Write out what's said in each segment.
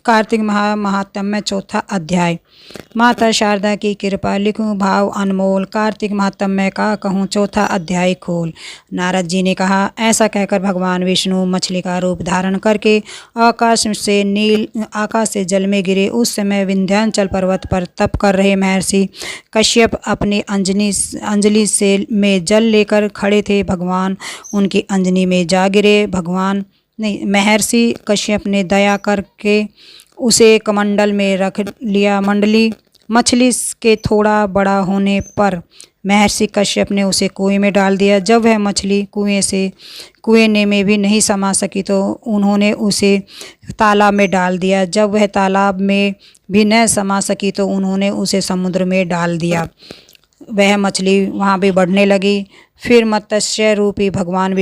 कार्तिक महात्म्य में चौथा अध्याय। माता शारदा की कृपा लिखूं भाव अनमोल, कार्तिक महात्म्य का कहूँ चौथा अध्याय खोल। नारद जी ने कहा, ऐसा कहकर भगवान विष्णु मछली का रूप धारण करके आकाश से जल में गिरे। उस समय विंध्याचल पर्वत पर तप कर रहे महर्षि कश्यप अपनी अंजलि से में जल लेकर खड़े थे। भगवान उनकी अंजलि में जा गिरे। महर्षि कश्यप ने दया करके उसे कमंडल में रख लिया। मछली के थोड़ा बड़ा होने पर महर्षि कश्यप ने उसे कुएं में डाल दिया। जब वह मछली कुएं में भी नहीं समा सकी तो उन्होंने उसे तालाब में डाल दिया। जब वह तालाब में भी न समा सकी तो उन्होंने उसे समुद्र में डाल दिया। वह मछली वहाँ भी बढ़ने लगी। फिर मत्स्य रूपी भगवान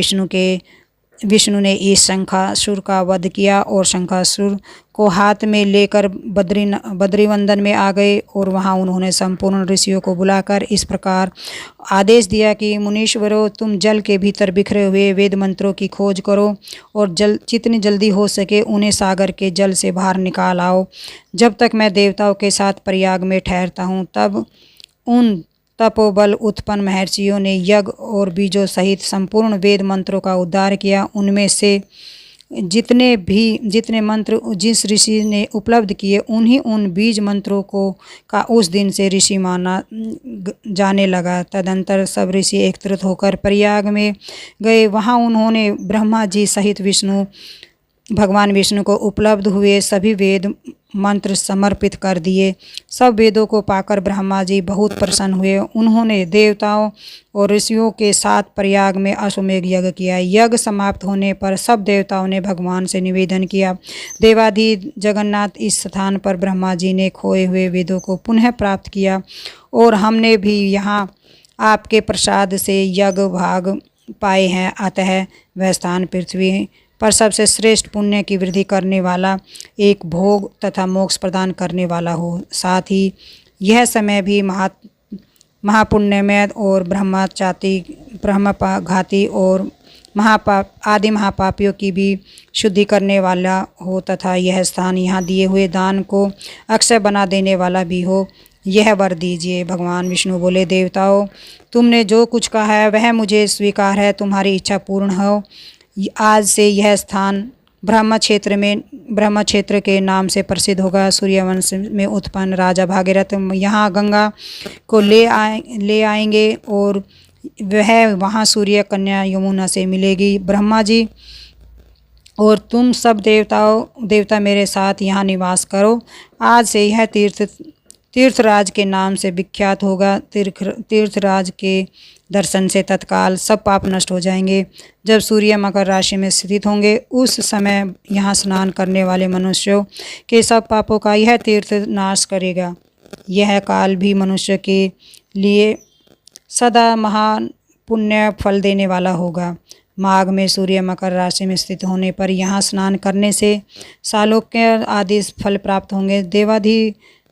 विष्णु ने इस शंखासुर का वध किया और शंखासुर को हाथ में लेकर बद्रीवंदन में आ गए और वहां उन्होंने संपूर्ण ऋषियों को बुलाकर इस प्रकार आदेश दिया कि मुनीश्वरों, तुम जल के भीतर बिखरे हुए वेद मंत्रों की खोज करो और जितनी जल्दी हो सके उन्हें सागर के जल से बाहर निकाल आओ। जब तक मैं देवताओं के साथ प्रयाग में ठहरता हूँ तब उन तपोबल उत्पन्न महर्षियों ने यज्ञ और बीजों सहित संपूर्ण वेद मंत्रों का उद्धार किया। उनमें से जितने मंत्र जिस ऋषि ने उपलब्ध किए उन बीज मंत्रों का उस दिन से ऋषि माना जाने लगा। तदंतर सब ऋषि एकत्रित होकर प्रयाग में गए। वहां उन्होंने ब्रह्मा जी सहित भगवान विष्णु को उपलब्ध हुए सभी वेद मंत्र समर्पित कर दिए। सब वेदों को पाकर ब्रह्मा जी बहुत प्रसन्न हुए। उन्होंने देवताओं और ऋषियों के साथ प्रयाग में अश्वमेध यज्ञ किया। यज्ञ समाप्त होने पर सब देवताओं ने भगवान से निवेदन किया, देवाधीश जगन्नाथ, इस स्थान पर ब्रह्मा जी ने खोए हुए वेदों को पुनः प्राप्त किया और हमने भी यहाँ आपके प्रसाद से यज्ञ भाग पाए हैं। अतः वह स्थान पृथ्वी पर सबसे श्रेष्ठ पुण्य की वृद्धि करने वाला, एक भोग तथा मोक्ष प्रदान करने वाला हो। साथ ही यह समय भी महापुण्यमय और ब्रह्मघाती और महापापियों की भी शुद्धि करने वाला हो तथा यह स्थान यहाँ दिए हुए दान को अक्षय बना देने वाला भी हो, यह वर दीजिए। भगवान विष्णु बोले, देवताओं, तुमने जो कुछ कहा है वह मुझे स्वीकार है। तुम्हारी इच्छा पूर्ण हो। आज से यह स्थान ब्रह्म क्षेत्र के नाम से प्रसिद्ध होगा। सूर्यवंश में उत्पन्न राजा भागीरथ यहाँ गंगा को ले आएंगे और वह वहाँ सूर्य कन्या यमुना से मिलेगी। ब्रह्मा जी और तुम सब देवता मेरे साथ यहाँ निवास करो। आज से यह तीर्थराज के नाम से विख्यात होगा। तीर्थराज के दर्शन से तत्काल सब पाप नष्ट हो जाएंगे। जब सूर्य मकर राशि में स्थित होंगे उस समय यहाँ स्नान करने वाले मनुष्यों के सब पापों का यह तीर्थ नाश करेगा। यह काल भी मनुष्य के लिए सदा महान पुण्य फल देने वाला होगा। माघ में सूर्य मकर राशि में स्थित होने पर यहाँ स्नान करने से सालोक्य आदि फल प्राप्त होंगे।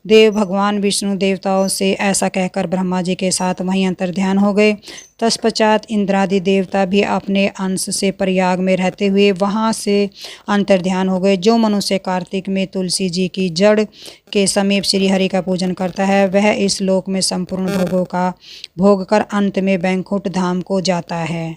देव भगवान विष्णु देवताओं से ऐसा कहकर ब्रह्मा जी के साथ वहीं अंतर्ध्यान हो गए। तत्पश्चात इंद्रादि देवता भी अपने अंश से प्रयाग में रहते हुए वहां से अंतर्ध्यान हो गए। जो मनुष्य कार्तिक में तुलसी जी की जड़ के समीप श्री हरि का पूजन करता है वह इस लोक में संपूर्ण भोगों का भोग कर अंत में बैकुंठ धाम को जाता है।